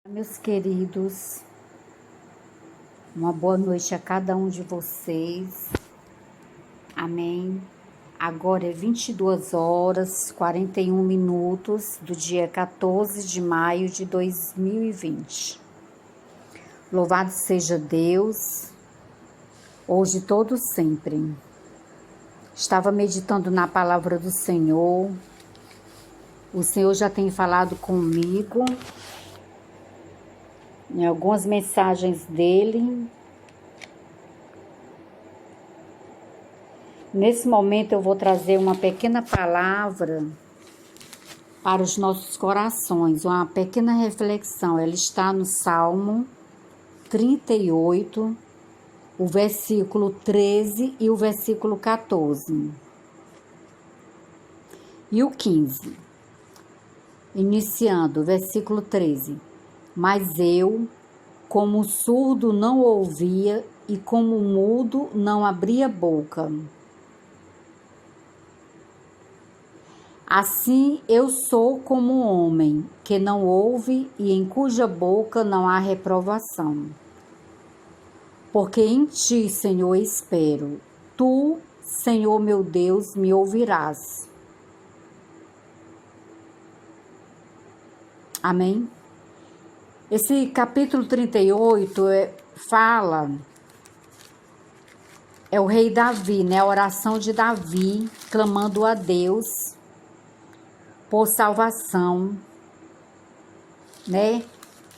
Meus queridos, uma boa noite a cada um de vocês. Amém. Agora é 22 horas 41 minutos do dia 14 de maio de 2020. Louvado seja Deus, hoje e todo sempre. Estava meditando na palavra do Senhor. O Senhor já tem falado comigo em algumas mensagens dele. Nesse momento eu vou trazer uma pequena palavra para os nossos corações, uma pequena reflexão. Ela está no Salmo 38, o versículo 13 e o versículo 14. E o 15. Iniciando, versículo 13. Mas eu, como surdo, não ouvia, e como mudo, não abria boca. Assim eu sou como um homem que não ouve e em cuja boca não há reprovação. Porque em ti, Senhor, espero. Tu, Senhor meu Deus, me ouvirás. Amém? Esse capítulo 38 é o rei Davi, né? A oração de Davi, clamando a Deus por salvação, né?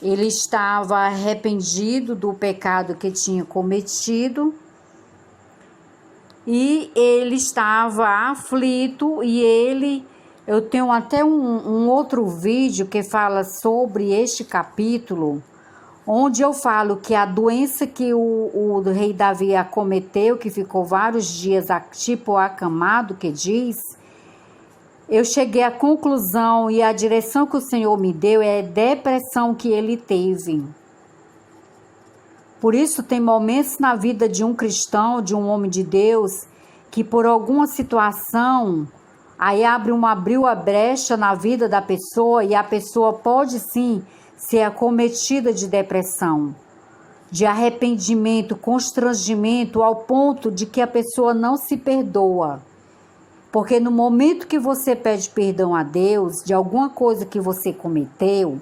Ele estava arrependido do pecado que tinha cometido e ele estava aflito eu tenho até um outro vídeo que fala sobre este capítulo, onde eu falo que a doença que o rei Davi acometeu, que ficou vários dias tipo acamado, que diz, eu cheguei à conclusão e a direção que o Senhor me deu é a depressão que ele teve. Por isso tem momentos na vida de um cristão, de um homem de Deus, que por alguma situação aí abriu a brecha na vida da pessoa e a pessoa pode sim ser acometida de depressão, de arrependimento, constrangimento, ao ponto de que a pessoa não se perdoa. Porque no momento que você pede perdão a Deus de alguma coisa que você cometeu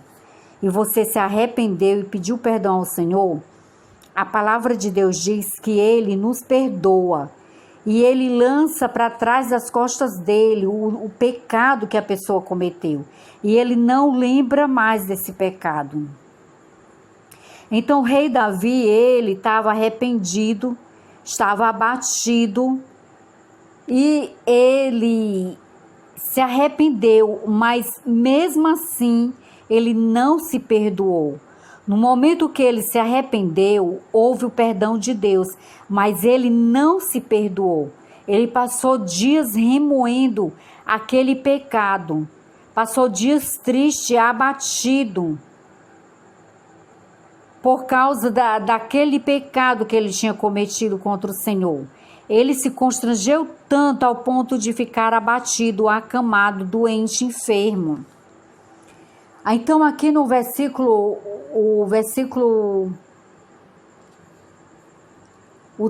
e você se arrependeu e pediu perdão ao Senhor, a palavra de Deus diz que Ele nos perdoa. E ele lança para trás das costas dele o pecado que a pessoa cometeu. E ele não lembra mais desse pecado. Então o rei Davi, ele estava arrependido, estava abatido. E ele se arrependeu, mas mesmo assim ele não se perdoou. No momento que ele se arrependeu, houve o perdão de Deus, mas ele não se perdoou. Ele passou dias remoendo aquele pecado, passou dias triste, abatido, por causa daquele pecado que ele tinha cometido contra o Senhor. Ele se constrangeu tanto ao ponto de ficar abatido, acamado, doente, enfermo. Então aqui no versículo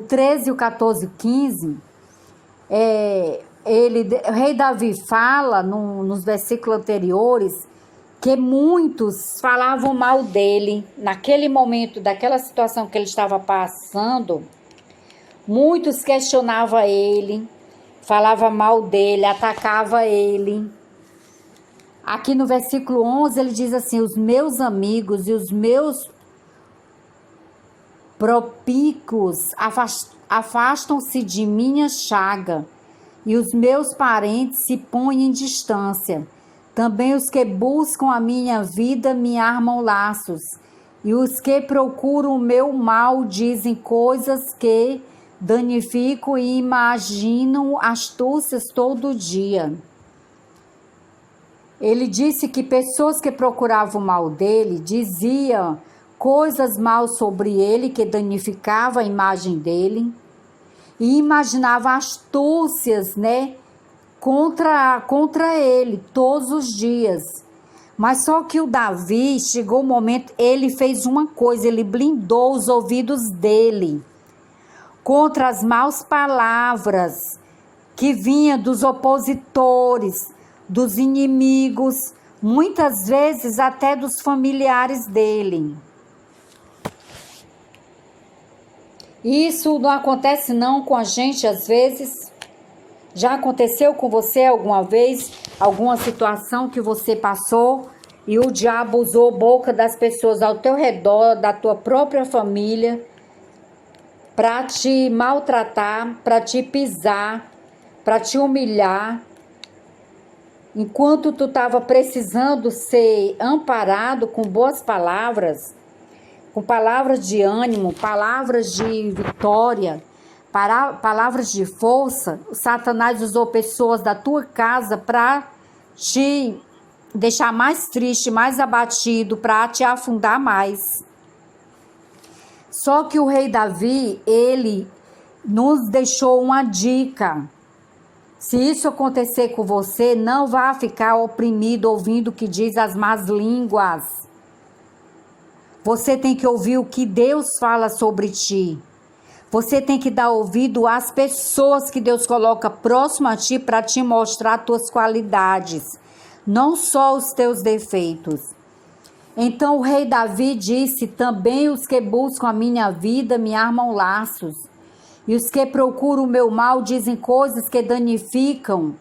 13, o 14 e o 15, o rei Davi fala nos versículos anteriores que muitos falavam mal dele, naquele momento, daquela situação que ele estava passando. Muitos questionavam ele, falavam mal dele, atacavam ele. Aqui no versículo 11 ele diz assim: os meus amigos e os meus propícuos afastam-se de minha chaga, e os meus parentes se põem em distância. Também os que buscam a minha vida me armam laços, e os que procuram o meu mal dizem coisas que danificam e imaginam astúcias todo dia. Ele disse que pessoas que procuravam o mal dele diziam coisas mal sobre ele que danificavam a imagem dele e imaginavam astúcias, né, contra ele todos os dias. Mas só que o Davi, chegou o momento, ele fez uma coisa, ele blindou os ouvidos dele contra as maus palavras que vinha dos opositores, dos inimigos, muitas vezes até dos familiares dele. Isso não acontece não com a gente às vezes? Já aconteceu com você alguma vez, alguma situação que você passou e o diabo usou a boca das pessoas ao teu redor, da tua própria família, para te maltratar, para te pisar, para te humilhar, enquanto tu estava precisando ser amparado com boas palavras, com palavras de ânimo, palavras de vitória, palavras de força. Satanás usou pessoas da tua casa para te deixar mais triste, mais abatido, para te afundar mais. Só que o rei Davi, ele nos deixou uma dica. Se isso acontecer com você, não vá ficar oprimido ouvindo o que diz as más línguas. Você tem que ouvir o que Deus fala sobre ti. Você tem que dar ouvido às pessoas que Deus coloca próximo a ti para te mostrar tuas qualidades, não só os teus defeitos. Então o rei Davi disse: também os que buscam a minha vida me armam laços, e os que procuram o meu mal dizem coisas que danificam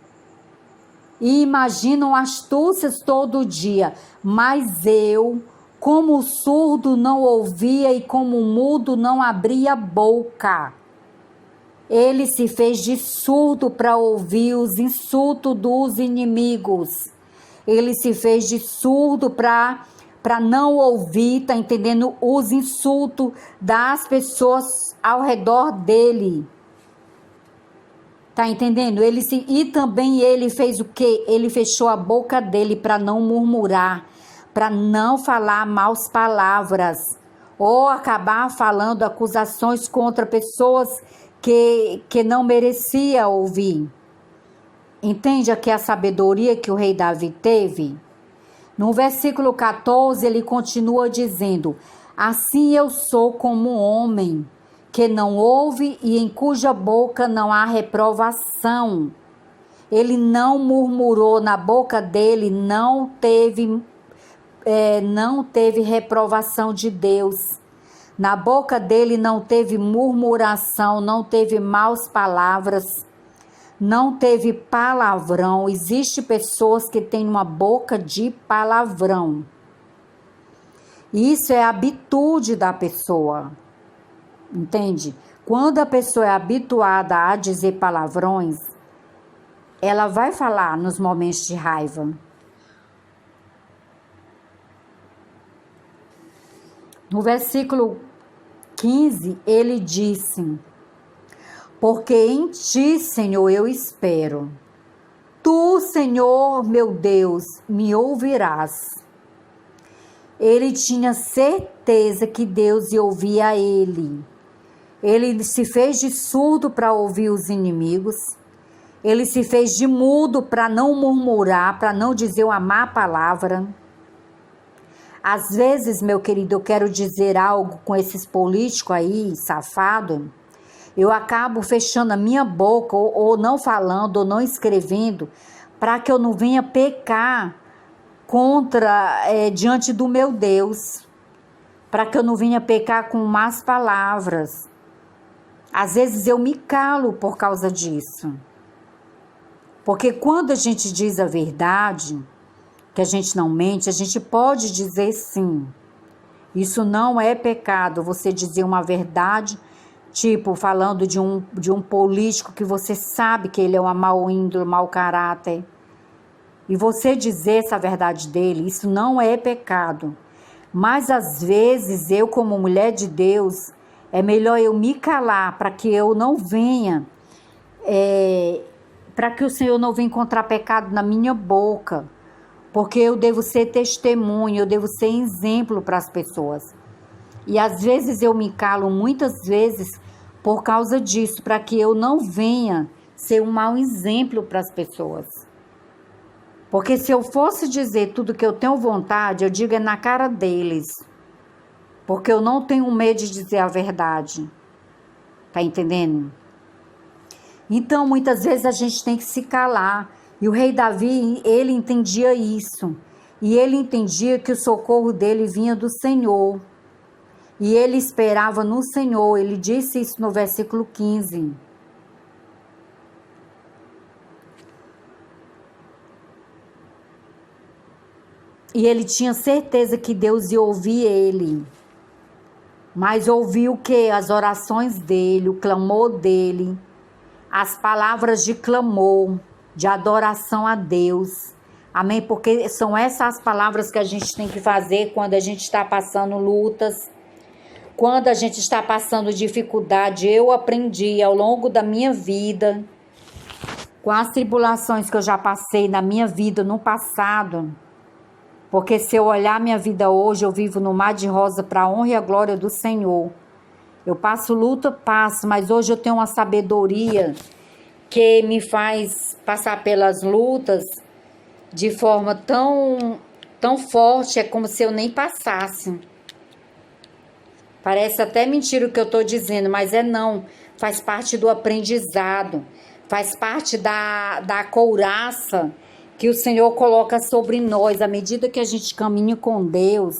e imaginam astúcias todo dia. Mas eu, como o surdo não ouvia e como o mudo não abria a boca, ele se fez de surdo para ouvir os insultos dos inimigos. Ele se fez de surdo para não ouvir, tá entendendo? Os insultos das pessoas ao redor dele. Tá entendendo? E também ele fez o quê? Ele fechou a boca dele para não murmurar, para não falar maus palavras, ou acabar falando acusações contra pessoas que não merecia ouvir. Entende aqui a sabedoria que o rei Davi teve? No versículo 14, ele continua dizendo: assim eu sou como um homem que não ouve e em cuja boca não há reprovação. Ele não murmurou, na boca dele não teve reprovação de Deus. Na boca dele não teve murmuração, não teve maus palavras, não teve palavrão. Existem pessoas que têm uma boca de palavrão. Isso é a habitude da pessoa, entende? Quando a pessoa é habituada a dizer palavrões, ela vai falar nos momentos de raiva. No versículo 15, ele disse: porque em ti, Senhor, eu espero. Tu, Senhor, meu Deus, me ouvirás. Ele tinha certeza que Deus ia ouvir a ele. Ele se fez de surdo para ouvir os inimigos. Ele se fez de mudo para não murmurar, para não dizer uma má palavra. Às vezes, meu querido, eu quero dizer algo com esses políticos aí, safado. Eu acabo fechando a minha boca, ou não falando, ou não escrevendo, para que eu não venha pecar diante do meu Deus, para que eu não venha pecar com más palavras. Às vezes eu me calo por causa disso. Porque quando a gente diz a verdade, que a gente não mente, a gente pode dizer sim. Isso não é pecado, você dizer uma verdade, tipo falando de um político que você sabe que ele é uma mau índole, mau caráter. E você dizer essa verdade dele, isso não é pecado. Mas às vezes eu, como mulher de Deus, é melhor eu me calar para que eu não venha, para que o Senhor não venha encontrar pecado na minha boca. Porque eu devo ser testemunho, eu devo ser exemplo para as pessoas. E às vezes eu me calo, muitas vezes, por causa disso, para que eu não venha ser um mau exemplo para as pessoas. Porque se eu fosse dizer tudo que eu tenho vontade, eu digo é na cara deles. Porque eu não tenho medo de dizer a verdade. Tá entendendo? Então, muitas vezes a gente tem que se calar. E o rei Davi, ele entendia isso. E ele entendia que o socorro dele vinha do Senhor. E ele esperava no Senhor. Ele disse isso no versículo 15. E ele tinha certeza que Deus ia ouvir ele. Mas ouviu o quê? As orações dele, o clamor dele, as palavras de clamor, de adoração a Deus. Amém? Porque são essas as palavras que a gente tem que fazer quando a gente está passando lutas, quando a gente está passando dificuldade. Eu aprendi ao longo da minha vida, com as tribulações que eu já passei na minha vida no passado. Porque se eu olhar minha vida hoje, eu vivo no mar de rosa para a honra e a glória do Senhor. Eu passo luta, passo, mas hoje eu tenho uma sabedoria que me faz passar pelas lutas de forma tão forte, é como se eu nem passasse. Parece até mentira o que eu estou dizendo, mas não. Faz parte do aprendizado, faz parte da couraça que o Senhor coloca sobre nós, à medida que a gente caminha com Deus,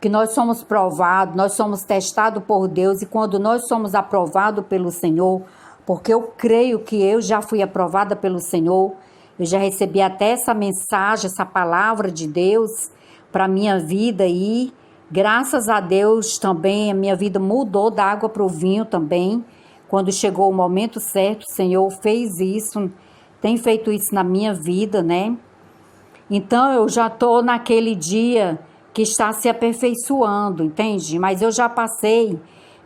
que nós somos provados, nós somos testados por Deus, e quando nós somos aprovados pelo Senhor, porque eu creio que eu já fui aprovada pelo Senhor, eu já recebi até essa mensagem, essa palavra de Deus para a minha vida, e graças a Deus também a minha vida mudou da água para o vinho também. Quando chegou o momento certo, o Senhor fez isso, tem feito isso na minha vida, né? Então eu já estou naquele dia que está se aperfeiçoando, entende? Mas eu já passei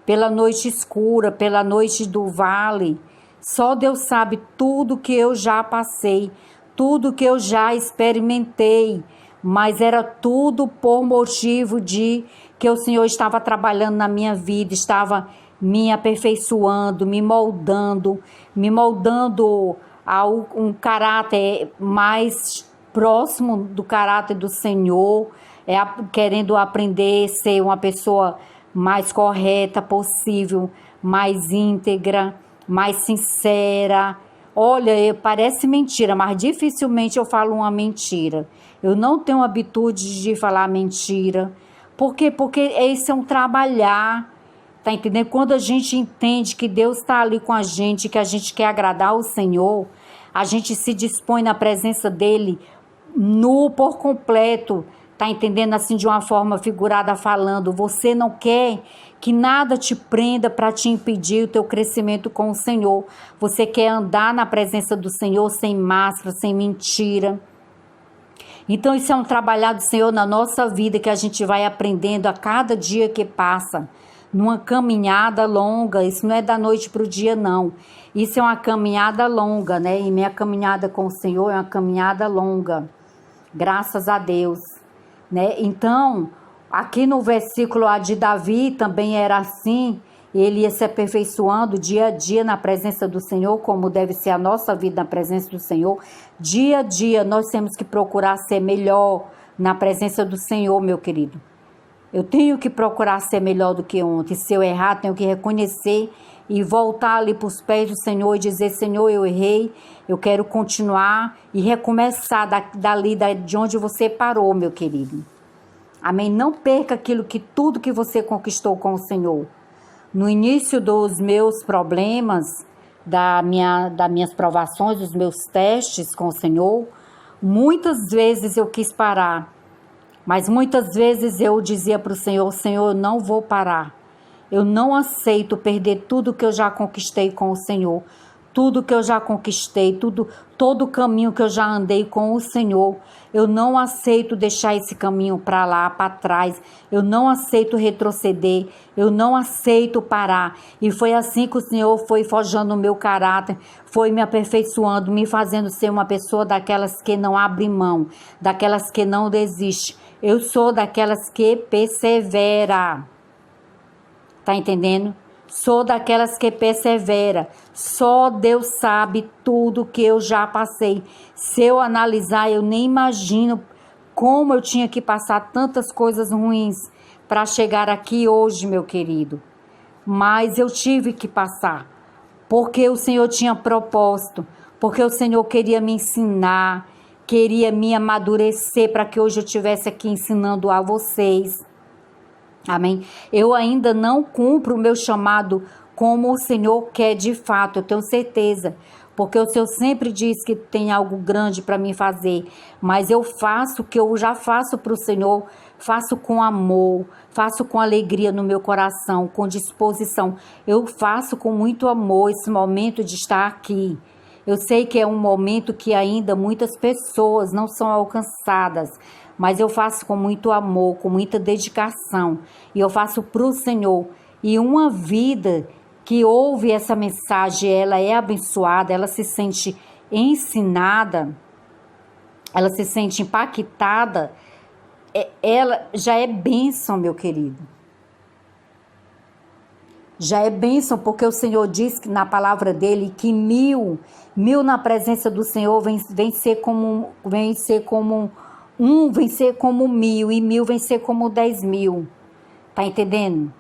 pela noite escura, pela noite do vale. Só Deus sabe tudo que eu já passei, tudo que eu já experimentei. Mas era tudo por motivo de que o Senhor estava trabalhando na minha vida, estava me aperfeiçoando, me moldando a um caráter mais próximo do caráter do Senhor, querendo aprender a ser uma pessoa mais correta possível, mais íntegra, mais sincera. Olha, parece mentira, mas dificilmente eu falo uma mentira. Eu não tenho habitude de falar mentira. Por quê? Porque esse é um trabalhar. Tá entendendo? Quando a gente entende que Deus está ali com a gente, que a gente quer agradar o Senhor, a gente se dispõe na presença dele nu por completo. Tá entendendo? Assim, de uma forma figurada falando. Você não quer que nada te prenda para te impedir o teu crescimento com o Senhor. Você quer andar na presença do Senhor sem máscara, sem mentira. Então isso é um trabalhar do Senhor na nossa vida, que a gente vai aprendendo a cada dia que passa. Numa caminhada longa, isso não é da noite para o dia, não. Isso é uma caminhada longa, né? E minha caminhada com o Senhor é uma caminhada longa. Graças a Deus, né? Então, aqui no versículo de Davi também era assim. Ele ia se aperfeiçoando dia a dia na presença do Senhor, como deve ser a nossa vida na presença do Senhor. Dia a dia nós temos que procurar ser melhor na presença do Senhor, meu querido. Eu tenho que procurar ser melhor do que ontem. Se eu errar, tenho que reconhecer e voltar ali para os pés do Senhor e dizer: Senhor, eu errei, eu quero continuar e recomeçar dali de onde você parou, meu querido. Amém? Não perca tudo que você conquistou com o Senhor. No início dos meus problemas, das minhas provações, dos meus testes com o Senhor, muitas vezes eu quis parar. Mas muitas vezes eu dizia para o Senhor: Senhor, eu não vou parar. Eu não aceito perder tudo que eu já conquistei com o Senhor. Tudo que eu já conquistei, todo o caminho que eu já andei com o Senhor. Eu não aceito deixar esse caminho para lá, para trás. Eu não aceito retroceder. Eu não aceito parar. E foi assim que o Senhor foi forjando o meu caráter, foi me aperfeiçoando, me fazendo ser uma pessoa daquelas que não abre mão, daquelas que não desiste. Eu sou daquelas que persevera. Tá entendendo? Sou daquelas que persevera. Só Deus sabe tudo que eu já passei. Se eu analisar, eu nem imagino como eu tinha que passar tantas coisas ruins para chegar aqui hoje, meu querido. Mas eu tive que passar, porque o Senhor tinha propósito, porque o Senhor queria me ensinar, queria me amadurecer para que hoje eu estivesse aqui ensinando a vocês. Amém? Eu ainda não cumpro o meu chamado como o Senhor quer de fato, eu tenho certeza. Porque o Senhor sempre diz que tem algo grande para mim fazer. Mas eu faço o que eu já faço para o Senhor, faço com amor, faço com alegria no meu coração, com disposição. Eu faço com muito amor esse momento de estar aqui. Eu sei que é um momento que ainda muitas pessoas não são alcançadas, mas eu faço com muito amor, com muita dedicação, e eu faço para o Senhor. E uma vida que ouve essa mensagem, ela é abençoada, ela se sente ensinada, ela se sente impactada, ela já é bênção, meu querido. Já é bênção, porque o Senhor diz que na palavra dele que mil na presença do Senhor vem ser como mil, e mil vem ser como 10.000. Tá entendendo?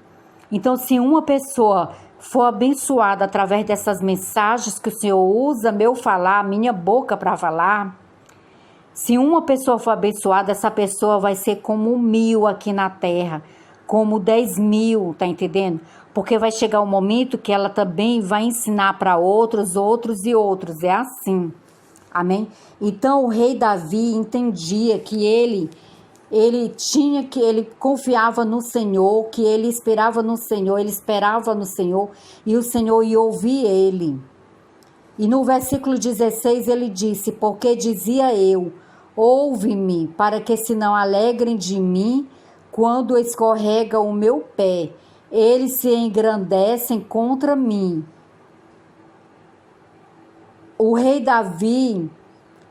Então, se uma pessoa for abençoada através dessas mensagens que o Senhor usa meu falar, minha boca para falar, se uma pessoa for abençoada, essa pessoa vai ser como 1.000 aqui na terra, como 10.000, tá entendendo? Porque vai chegar um momento que ela também vai ensinar para outros e outros. É assim. Amém? Então o rei Davi entendia que ele confiava no Senhor, que ele esperava no Senhor, ele esperava no Senhor e o Senhor ia ouvir ele. E no versículo 16 ele disse: porque dizia eu, ouve-me, para que se não alegrem de mim quando escorrega o meu pé. Eles se engrandecem contra mim. O rei Davi,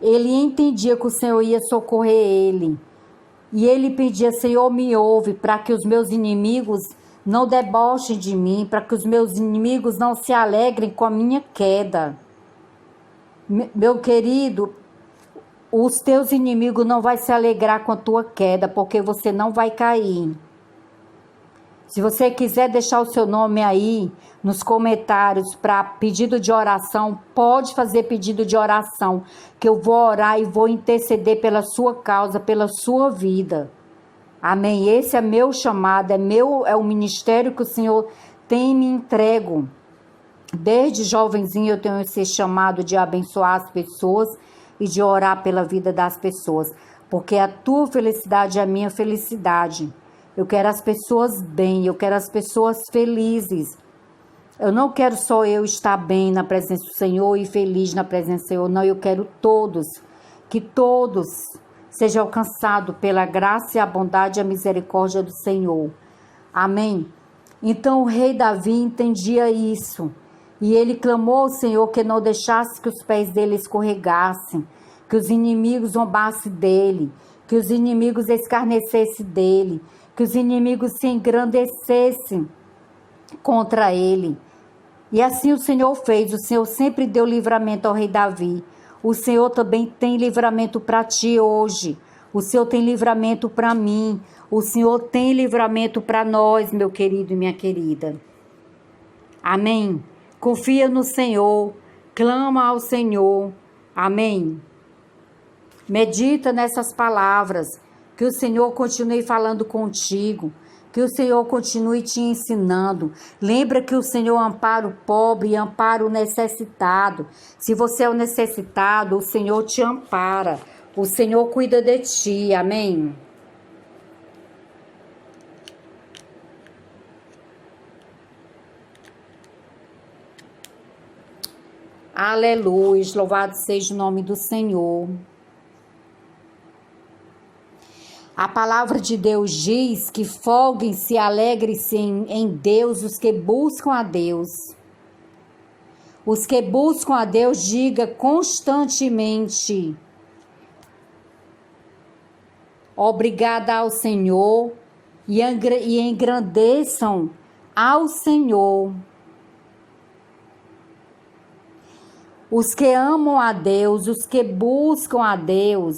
ele entendia que o Senhor ia socorrer ele. E ele pedia: Senhor, me ouve, para que os meus inimigos não debochem de mim, para que os meus inimigos não se alegrem com a minha queda. Meu querido, os teus inimigos não vão se alegrar com a tua queda, porque você não vai cair. Se você quiser deixar o seu nome aí nos comentários para pedido de oração, pode fazer pedido de oração, que eu vou orar e vou interceder pela sua causa, pela sua vida. Amém? Esse é meu chamado, é o ministério que o Senhor tem me entrego. Desde jovenzinho eu tenho esse chamado de abençoar as pessoas e de orar pela vida das pessoas, porque a tua felicidade é a minha felicidade. Eu quero as pessoas bem, eu quero as pessoas felizes. Eu não quero só eu estar bem na presença do Senhor e feliz na presença do Senhor, não, eu quero todos, que todos sejam alcançados pela graça e a bondade e a misericórdia do Senhor. Amém? Então o rei Davi entendia isso, e ele clamou ao Senhor que não deixasse que os pés dele escorregassem, que os inimigos zombassem dele, que os inimigos escarnecessem dele, que os inimigos se engrandecessem contra ele. E assim o Senhor fez. O Senhor sempre deu livramento ao rei Davi. O Senhor também tem livramento para ti hoje. O Senhor tem livramento para mim. O Senhor tem livramento para nós, meu querido e minha querida. Amém? Confia no Senhor. Clama ao Senhor. Amém? Medita nessas palavras. Que o Senhor continue falando contigo. Que o Senhor continue te ensinando. Lembra que o Senhor ampara o pobre e ampara o necessitado. Se você é o necessitado, o Senhor te ampara. O Senhor cuida de ti. Amém? Aleluia. Louvado seja o nome do Senhor. A palavra de Deus diz que folguem-se e alegrem-se em Deus os que buscam a Deus. Os que buscam a Deus, diga constantemente: obrigada ao Senhor, e engrandeçam ao Senhor. Os que amam a Deus, os que buscam a Deus,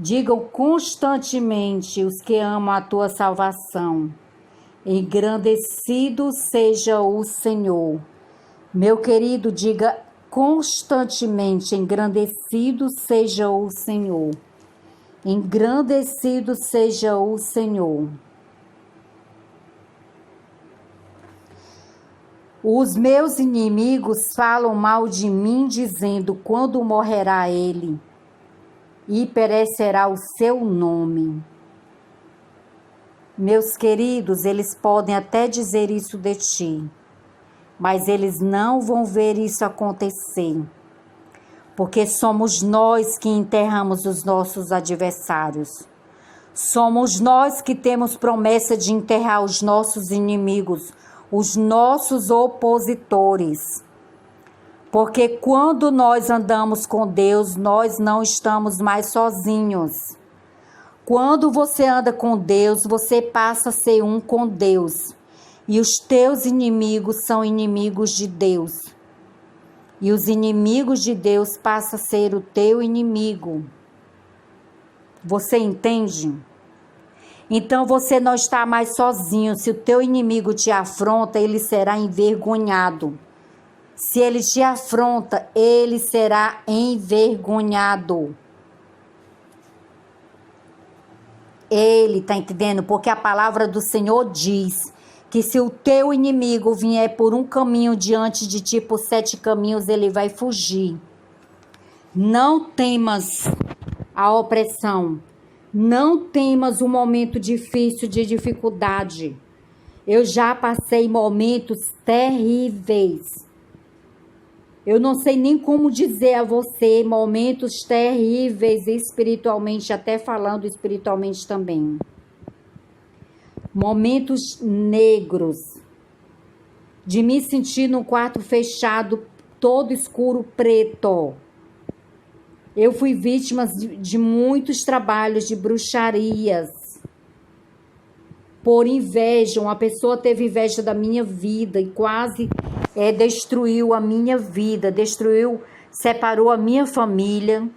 digam constantemente: os que amam a tua salvação. Engrandecido seja o Senhor. Meu querido, diga constantemente: engrandecido seja o Senhor. Engrandecido seja o Senhor. Os meus inimigos falam mal de mim, dizendo: quando morrerá ele e perecerá o seu nome. Meus queridos, eles podem até dizer isso de ti, mas eles não vão ver isso acontecer, porque somos nós que enterramos os nossos adversários. Somos nós que temos promessa de enterrar os nossos inimigos, os nossos opositores. Porque quando nós andamos com Deus, nós não estamos mais sozinhos. Quando você anda com Deus, você passa a ser um com Deus. E os teus inimigos são inimigos de Deus. E os inimigos de Deus passam a ser o teu inimigo. Você entende? Então você não está mais sozinho. Se o teu inimigo te afronta, ele será envergonhado. Se ele te afronta, ele será envergonhado. Ele, está entendendo? Porque a palavra do Senhor diz que se o teu inimigo vier por um caminho diante de ti, por 7 caminhos, ele vai fugir. Não temas a opressão. Não temas um momento difícil de dificuldade. Eu já passei momentos terríveis. Eu não sei nem como dizer a você, momentos terríveis espiritualmente, até falando espiritualmente também. Momentos negros, de me sentir num quarto fechado, todo escuro, preto. Eu fui vítima de muitos trabalhos de bruxarias. Por inveja, uma pessoa teve inveja da minha vida e quase destruiu a minha vida, separou a minha família,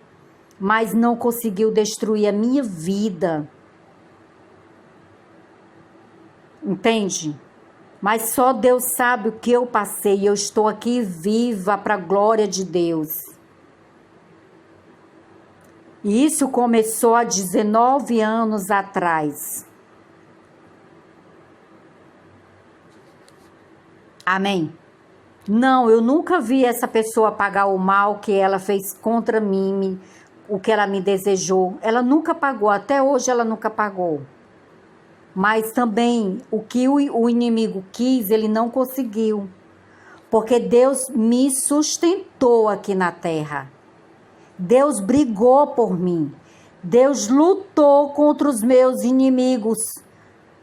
mas não conseguiu destruir a minha vida. Entende? Mas só Deus sabe o que eu passei e eu estou aqui viva para a glória de Deus. E isso começou há 19 anos atrás. Amém? Não, eu nunca vi essa pessoa pagar o mal que ela fez contra mim, o que ela me desejou. Ela nunca pagou, até hoje ela nunca pagou. Mas também o que o inimigo quis, ele não conseguiu. Porque Deus me sustentou aqui na terra. Deus brigou por mim. Deus lutou contra os meus inimigos.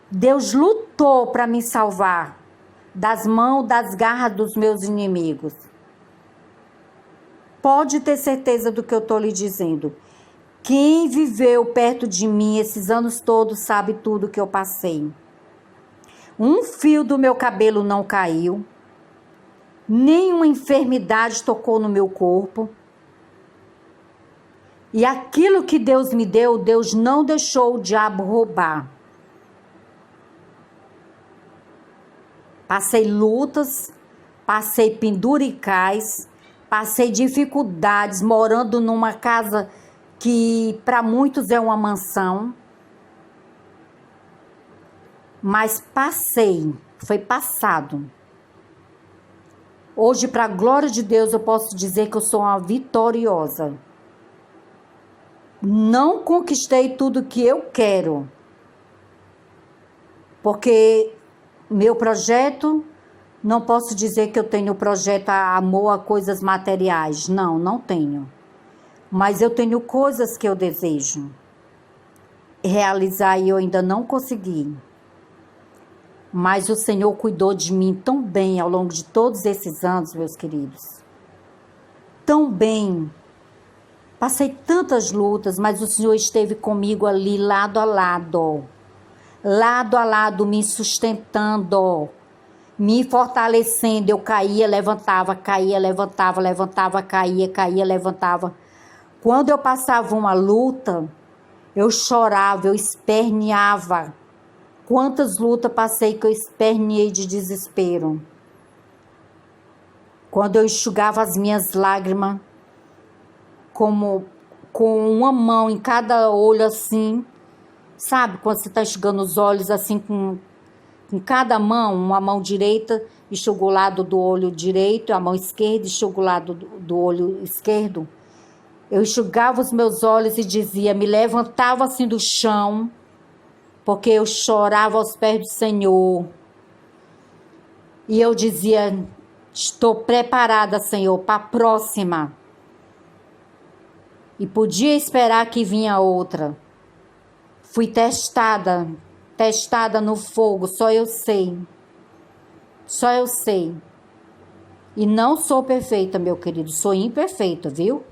Deus lutou para me salvar das mãos, das garras dos meus inimigos. Pode ter certeza do que eu estou lhe dizendo. Quem viveu perto de mim esses anos todos sabe tudo que eu passei. Um fio do meu cabelo não caiu. Nenhuma enfermidade tocou no meu corpo. E aquilo que Deus me deu, Deus não deixou o diabo roubar. Passei lutas, passei penduricais, passei dificuldades morando numa casa que para muitos é uma mansão. Mas passei, foi passado. Hoje, para a glória de Deus, eu posso dizer que eu sou uma vitoriosa. Não conquistei tudo que eu quero. Porque meu projeto, não posso dizer que eu tenho projeto a amor a coisas materiais. Não, não tenho. Mas eu tenho coisas que eu desejo realizar e eu ainda não consegui. Mas o Senhor cuidou de mim tão bem ao longo de todos esses anos, meus queridos. Tão bem. Passei tantas lutas, mas o Senhor esteve comigo ali, lado a lado. Lado a lado, me sustentando. me fortalecendo. Eu caía, levantava, caía, levantava, levantava, caía, caía, levantava. Quando eu passava uma luta, eu chorava, eu esperneava. Quantas lutas passei que eu esperneei de desespero. Quando eu enxugava as minhas lágrimas, como com uma mão em cada olho assim, sabe? Quando você está enxugando os olhos assim com cada mão, uma mão direita enxuga o lado do olho direito, a mão esquerda enxuga o lado do olho esquerdo. Eu enxugava os meus olhos e dizia, me levantava assim do chão, porque eu chorava aos pés do Senhor. E eu dizia, estou preparada, Senhor, para a próxima. E podia esperar que vinha outra. Fui testada no fogo, só eu sei. Só eu sei. E não sou perfeita, meu querido, sou imperfeita, viu?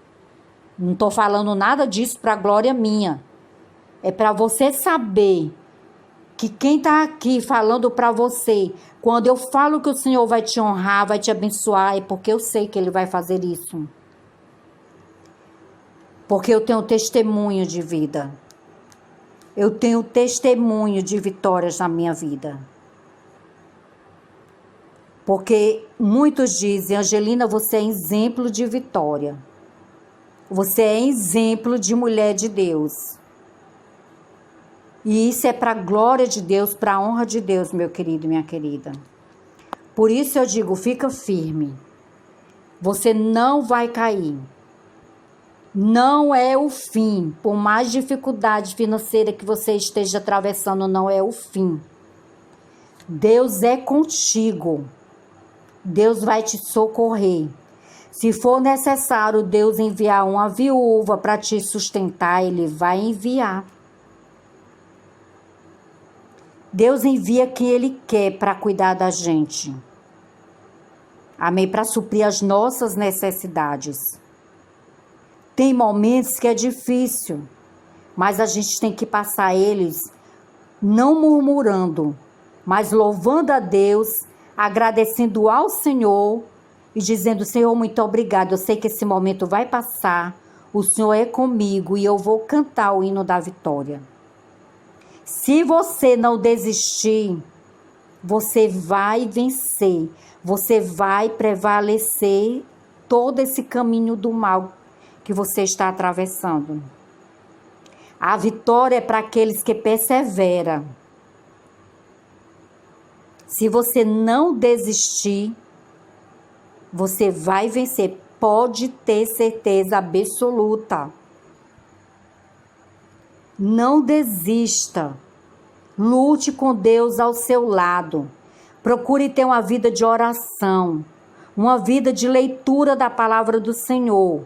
Não estou falando nada disso para glória minha. É para você saber que quem está aqui falando para você, quando eu falo que o Senhor vai te honrar, vai te abençoar, é porque eu sei que Ele vai fazer isso. Porque eu tenho testemunho de vida. Eu tenho testemunho de vitórias na minha vida. Porque muitos dizem, Angelina, você é exemplo de vitória. Você é exemplo de mulher de Deus. E isso é para a glória de Deus, para a honra de Deus, meu querido e minha querida. Por isso eu digo, fica firme. Você não vai cair. Não é o fim. Por mais dificuldade financeira que você esteja atravessando, não é o fim. Deus é contigo. Deus vai te socorrer. Se for necessário Deus enviar uma viúva para te sustentar, Ele vai enviar. Deus envia quem Ele quer para cuidar da gente. Amém? Para suprir as nossas necessidades. Tem momentos que é difícil, mas a gente tem que passar eles não murmurando, mas louvando a Deus, agradecendo ao Senhor e dizendo, Senhor, muito obrigado, eu sei que esse momento vai passar, o Senhor é comigo e eu vou cantar o hino da vitória. Se você não desistir, você vai vencer, você vai prevalecer todo esse caminho do mal que você está atravessando. A vitória é para aqueles que perseveram. Se você não desistir, você vai vencer. Pode ter certeza absoluta. Não desista. Lute com Deus ao seu lado. Procure ter uma vida de oração, uma vida de leitura da palavra do Senhor.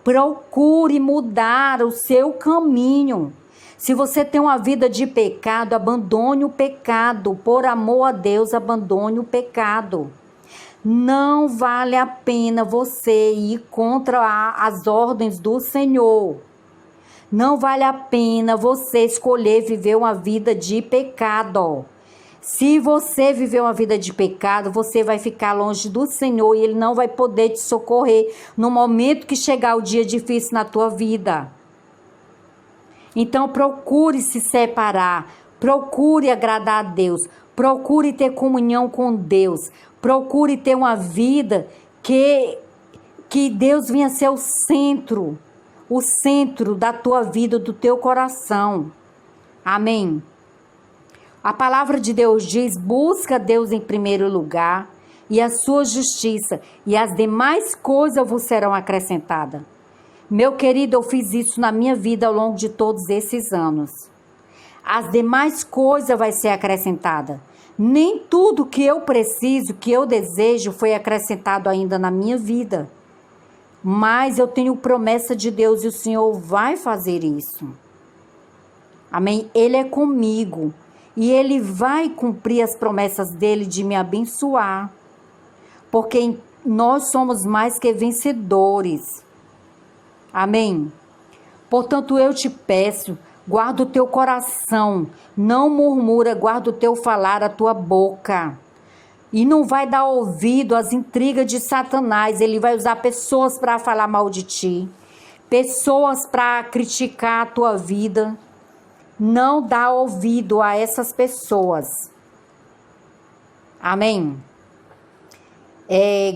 Procure mudar o seu caminho. Se você tem uma vida de pecado, abandone o pecado. Por amor a Deus, abandone o pecado. Não vale a pena você ir contra as ordens do Senhor. Não vale a pena você escolher viver uma vida de pecado. Se você viver uma vida de pecado, você vai ficar longe do Senhor e Ele não vai poder te socorrer no momento que chegar o dia difícil na tua vida. Então procure se separar, procure agradar a Deus, procure ter comunhão com Deus, procure ter uma vida que Deus venha ser o centro da tua vida, do teu coração. Amém? A palavra de Deus diz, busca Deus em primeiro lugar e a sua justiça, e as demais coisas vos serão acrescentadas. Meu querido, eu fiz isso na minha vida ao longo de todos esses anos. As demais coisas vai ser acrescentada. Nem tudo que eu preciso, que eu desejo, foi acrescentado ainda na minha vida. Mas eu tenho promessa de Deus e o Senhor vai fazer isso. Amém? Ele é comigo. E Ele vai cumprir as promessas dEle de me abençoar. Porque nós somos mais que vencedores. Amém? Portanto, eu te peço, guarda o teu coração. Não murmura, guarda o teu falar, a tua boca. E não vai dar ouvido às intrigas de Satanás. Ele vai usar pessoas para falar mal de ti. Pessoas para criticar a tua vida. Não dá ouvido a essas pessoas. Amém?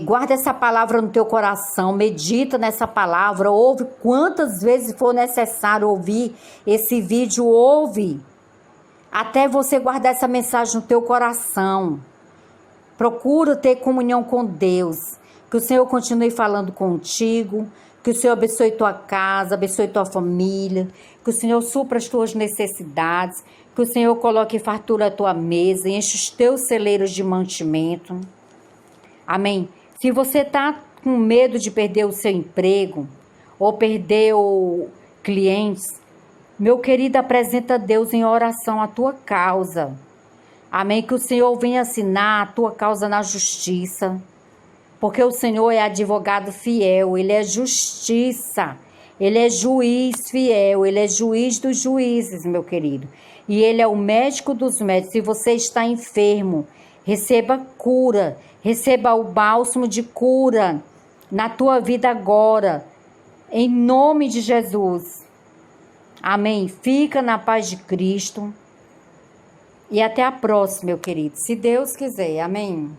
Guarda essa palavra no teu coração. Medita nessa palavra. Ouve quantas vezes for necessário ouvir esse vídeo. Ouve. Até você guardar essa mensagem no teu coração. Procura ter comunhão com Deus. Que o Senhor continue falando contigo. Que o Senhor abençoe tua casa, abençoe tua família. Que o Senhor supra as tuas necessidades. Que o Senhor coloque fartura à tua mesa. Enche os teus celeiros de mantimento. Amém? Se você está com medo de perder o seu emprego. Ou perder clientes. Meu querido, apresenta a Deus em oração a tua causa. Amém? Que o Senhor venha assinar a tua causa na justiça. Porque o Senhor é advogado fiel. Ele é justiça. Ele é juiz fiel. Ele é juiz dos juízes, meu querido. E Ele é o médico dos médicos. Se você está enfermo, receba cura. Receba o bálsamo de cura na tua vida agora. Em nome de Jesus. Amém? Fica na paz de Cristo. E até a próxima, meu querido. Se Deus quiser. Amém.